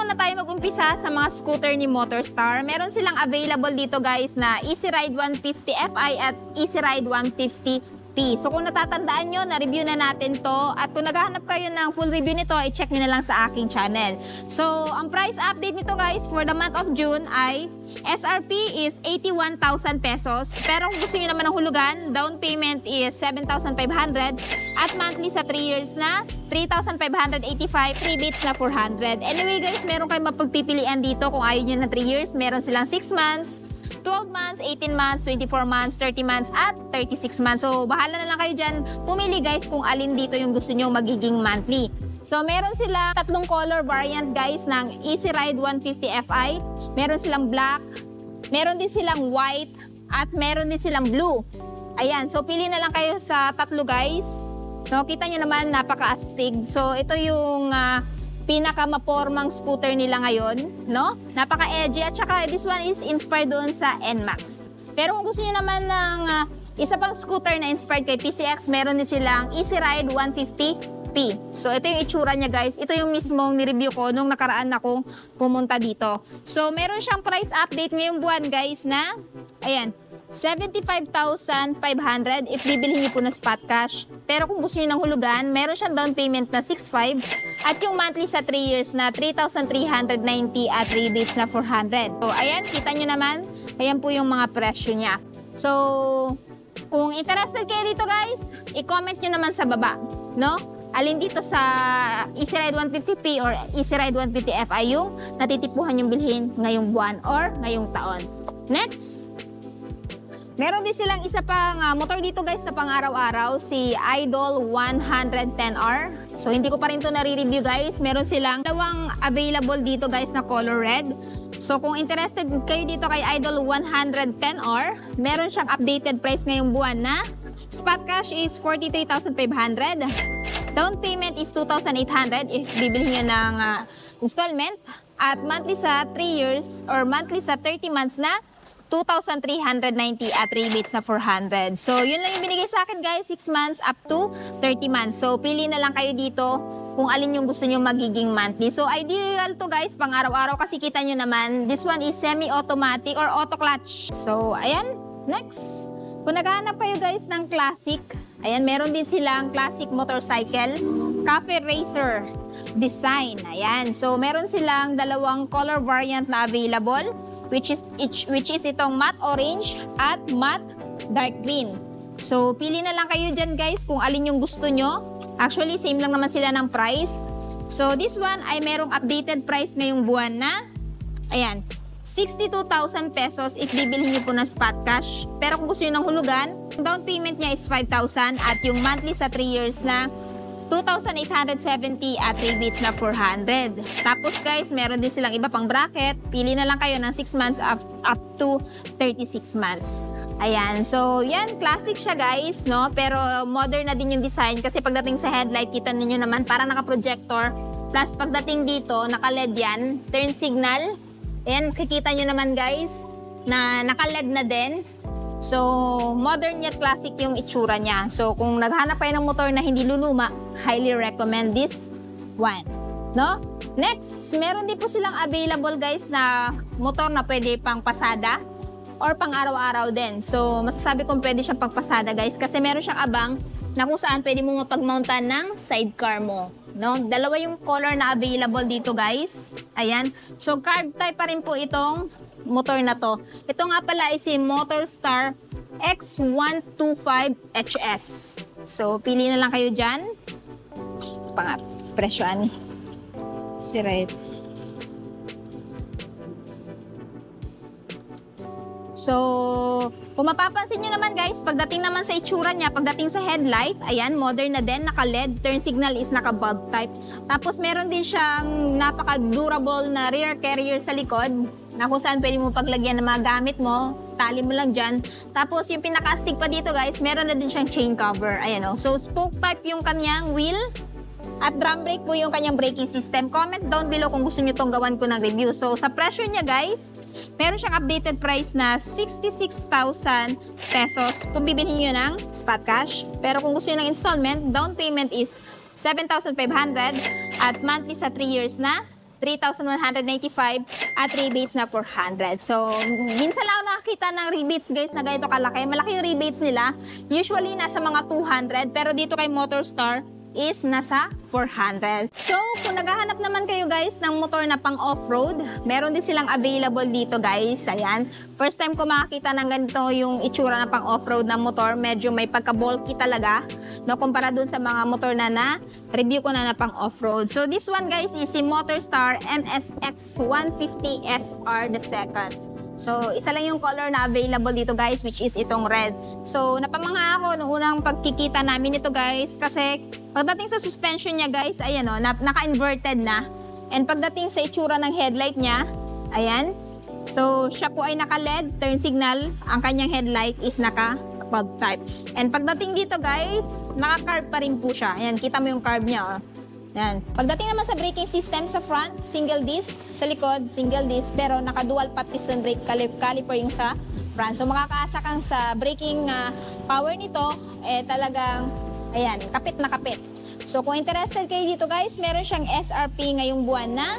muna tayo mag-umpisa sa mga scooter ni Motorstar. Meron silang available dito guys na Easy Ride 150 Fi at Easy Ride 150P. So kung natatandaan nyo, na-review na natin to. At kung naghahanap kayo ng full review nito, i-check nyo na lang sa aking channel. So ang price update nito guys for the month of June ay SRP is 81,000 pesos. Pero kung gusto nyo naman ng hulugan, down payment is 7,500 at monthly sa 3 years na 3,585, rebates na 400. Anyway guys, meron kayong mapagpipilian dito kung ayaw nyo na 3 years. Meron silang 6 months, 12 months, 18 months, 24 months, 30 months, at 36 months. So, bahala na lang kayo dyan. Pumili guys kung alin dito yung gusto nyo magiging monthly. So, meron sila tatlong color variant guys ng Easy Ride 150 Fi. Meron silang black, meron din silang white, at meron din silang blue. Ayan, so pili na lang kayo sa tatlo guys. No, kita nyo naman, napaka-astig. So, ito yung pinaka-mapormang scooter nila ngayon, no? Napaka-edgy at saka this one is inspired doon sa NMAX. Pero kung gusto niyo naman ng isa pang scooter na inspired kay PCX, meron din silang Easy Ride 150P. So ito yung itsura niya guys. Ito yung mismong ni-review ko nung nakaraan akong pumunta dito. So meron siyang price update ngayong buwan guys na, ayan, 75,500 if bibilhin niyo po na spot cash. Pero kung gusto niyo ng hulugan, meron siyang down payment na 6,500 at yung monthly sa 3 years na 3,390 at rebates na 400. So ayan, kita niyo naman, ayan po yung mga presyo niya. So kung interested kayo dito guys, i-comment niyo naman sa baba, no? Alin dito sa Easy Ride 150P or Easy Ride 150 Fi yung natitipuhan yung bilhin ngayong buwan or ngayong taon. Next! Meron din silang isa pang motor dito guys na pang araw-araw, si Idol 110R. So hindi ko pa rin to nare-review guys. Meron silang dalawang available dito guys na color red. So kung interested kayo dito kay Idol 110R, meron siyang updated price ngayong buwan na spot cash is 43,500. Down payment is 2,800 if bibili nyo ng installment. At monthly sa 3 years or monthly sa 30 months na 2,390 at rebates na 400. So, yun lang yung binigay sa akin guys, 6 months up to 30 months. So, pili na lang kayo dito kung alin yung gusto nyo magiging monthly. So, ideal to guys, pang araw-araw kasi kita nyo naman, this one is semi-automatic or auto-clutch. So, ayan, next. Kung naghahanap kayo guys ng classic, ayan, meron din silang classic motorcycle, Cafe Racer design. Ayan, so meron silang dalawang color variant na available, which is itong matte orange at matte dark green. So, pili na lang kayo dyan guys kung alin yung gusto nyo. Actually, same lang naman sila ng price. So, this one ay merong updated price ngayong buwan na, ayan, 62,000 pesos if bibilhin nyo po ng spot cash. Pero kung gusto nyo ng hulugan, down payment niya is 5,000 at yung monthly sa 3 years na 2,870 at rebates na 400. Tapos guys, meron din silang iba pang bracket. Pili na lang kayo ng 6 months up to 36 months. Ayan. So, yan. Classic siya guys, no? Pero modern na din yung design kasi pagdating sa headlight, kita ninyo naman parang naka-projector. Plus, pagdating dito, naka-LED yan. Turn signal. Ayan, kikita nyo naman guys na naka-LED na din. So, modern yet classic yung itsura niya. So, kung naghanap kayo ng motor na hindi luluma, highly recommend this one. No? Next, meron din po silang available guys na motor na pwede pang pasada or pang araw-araw din. So, masasabi kong pwede siyang pagpasada guys kasi meron siyang abang na kung saan pwede mo mapagmountan ng sidecar mo. No? Dalawa yung color na available dito guys. Ayan. So, carb type pa rin po itong motor na to. Ito nga pala ay si Motorstar X125HS. So, pili na lang kayo dyan. Presyoan. Si Red. So, kung mapapansin nyo naman guys, pagdating naman sa itsura niya, pagdating sa headlight, ayan, modern na din, naka-LED, turn signal is naka-bulb type. Tapos meron din siyang napaka-durable na rear carrier sa likod, na kung saan pwede mo paglagyan ng mga gamit mo, tali mo lang dyan. Tapos yung pinaka-astig pa dito guys, meron na din siyang chain cover. Ayan o. So, spoke type yung kanyang wheel. At drum brake po yung kanyang braking system. Comment down below kung gusto nyo itong gawan ko ng review. So, sa presyo niya guys, meron siyang updated price na 66,000 pesos kung bibilhin nyo ng spot cash. Pero kung gusto nyo ng installment, down payment is 7,500 at monthly sa 3 years na 3,195 at rebates na 400. So, minsan lang ako nakakita ng rebates guys na ganito kalaki. Malaki yung rebates nila. Usually, nasa mga 200. Pero dito kay Motorstar is nasa 400. So, kung naghahanap naman kayo guys ng motor na pang off-road, meron din silang available dito guys. Ayan. First time ko makakita ng ganito yung itsura na pang off-road na motor. Medyo may pagka-bulky talaga. No, kumpara dun sa mga motor na review ko na pang off-road. So, this one guys is si Motorstar MSX 150 SR the second. So, isa lang yung color na available dito guys, which is itong red. So, napamangha ako nung unang pagkikita namin ito guys, kasi pagdating sa suspension niya guys, ayan o, naka-inverted na. And pagdating sa itsura ng headlight niya, ayan. So, siya po ay naka-LED, turn signal. Ang kanyang headlight is naka-bulb type. And pagdating dito guys, naka-carb pa rin po siya. Ayan, kita mo yung carb niya o. Yan. Pagdating naman sa braking system sa front, single disc, sa likod, single disc, pero naka-dual pat piston brake caliper yung sa front. So makakaasa kang sa braking power nito, talagang, ayan, kapit na kapit. So kung interested kayo dito guys, meron siyang SRP ngayong buwan na,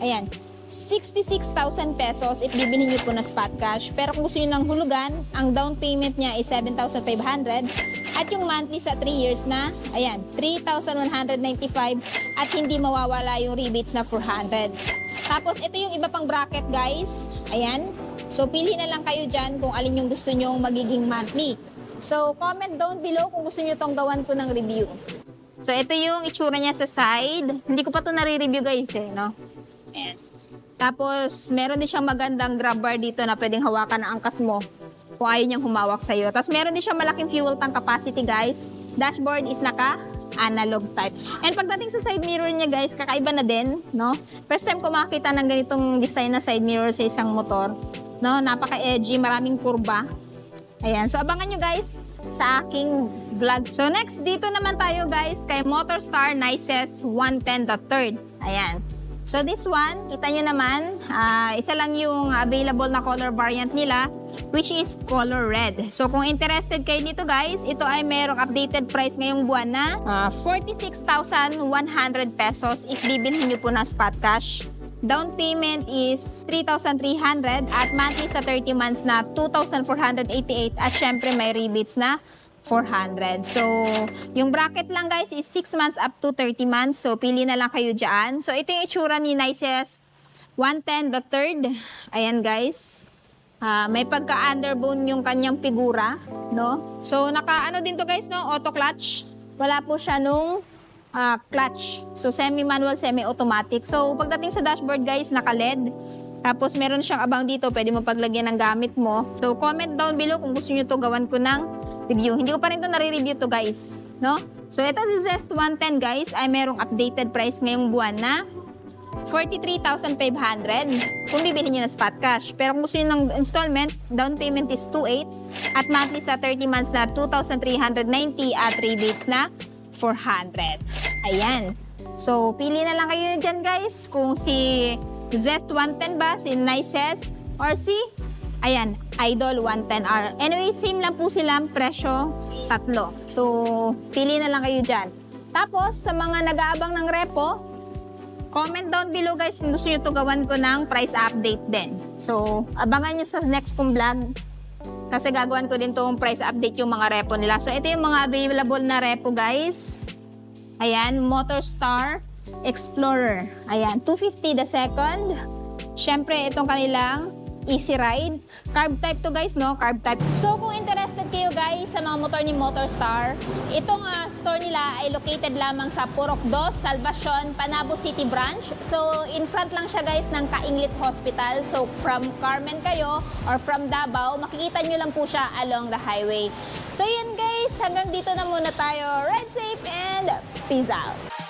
ayan, 66,000 pesos if bibili niyo po na spot cash. Pero kung gusto niyo ng hulugan, ang down payment niya is 7,500 at yung monthly sa 3 years na, ayan, 3,195 at hindi mawawala yung rebates na 400. Tapos ito yung iba pang bracket guys, ayan. So pili na lang kayo dyan kung alin yung gusto nyong magiging monthly. So comment down below kung gusto niyo tong gawan ko ng review. So ito yung itsura niya sa side. Hindi ko pa to nare-review guys no. Ayan. Tapos, meron din siyang magandang grab bar dito na pwedeng hawakan ang angkas mo kung ayaw niyang humawak sa'yo. Tapos, meron din siyang malaking fuel tank capacity, guys. Dashboard is naka-analog type. And pagdating sa side mirror niya, guys, kakaiba na din, no? First time ko makakita ng ganitong design na side mirror sa isang motor. No? Napaka-edgy, maraming kurba. Ayan. So, abangan nyo, guys, sa aking vlog. So, next, dito naman tayo, guys, kay Motorstar Nicest 110 the third. Ayan. So this one, kita nyo naman, isa lang yung available na color variant nila, which is color red. So kung interested kayo dito guys, ito ay merong updated price ngayong buwan na 46,100 pesos if bibilhin nyo po na spot cash. Down payment is 3,300 at monthly sa 30 months na 2,488 at syempre may rebates na 400. So, yung bracket lang guys is 6 months up to 30 months. So, pili na lang kayo dyan. So, ito yung itsura ni Nicest 110 the third. Ayan guys. May pagka-underbone yung kanyang figura. No? So, naka-ano din to guys, no? Auto clutch. Wala po siya nung clutch. So, semi-manual, semi-automatic. So, pagdating sa dashboard guys, naka-LED. Tapos, meron siyang abang dito. Pwede mo paglagyan ng gamit mo. So, comment down below kung gusto nyo to gawan ko ng review. Hindi ko pa rin ito nare-review to guys. No? So, ito si Zest 110 guys ay merong updated price ngayong buwan na 43,500 kung bibili nyo na spot cash. Pero kung gusto nyo ng installment, down payment is 2,800 at monthly sa 30 months na 2,390 at rebates na 400. Ayan. So, pili na lang kayo dyan guys kung si Zest 110 ba, si Nicest, or si ayan, Idol 110R. Anyway, same lang po silang presyo, tatlo. So, pili na lang kayo dyan. Tapos, sa mga nag-aabang ng repo, comment down below guys kung gusto nyo to gawan ko ng price update din. So, abangan nyo sa next kong vlog. Kasi gagawan ko din itong price update yung mga repo nila. So, ito yung mga available na repo guys. Ayan, Motorstar Explorer. Ayan, 250 the second. Siyempre, itong kanilang Easy Ride. Carb type to guys, no? Carb type. So, kung interested kayo guys sa mga motor ni Motorstar, itong store nila ay located lamang sa Purok 2, Salvacion, Panabo City Branch. So, in front lang siya guys ng Kainglit Hospital. So, from Carmen kayo or from Davao, makikita nyo lang po siya along the highway. So, yun guys, hanggang dito na muna tayo. Ride safe and peace out!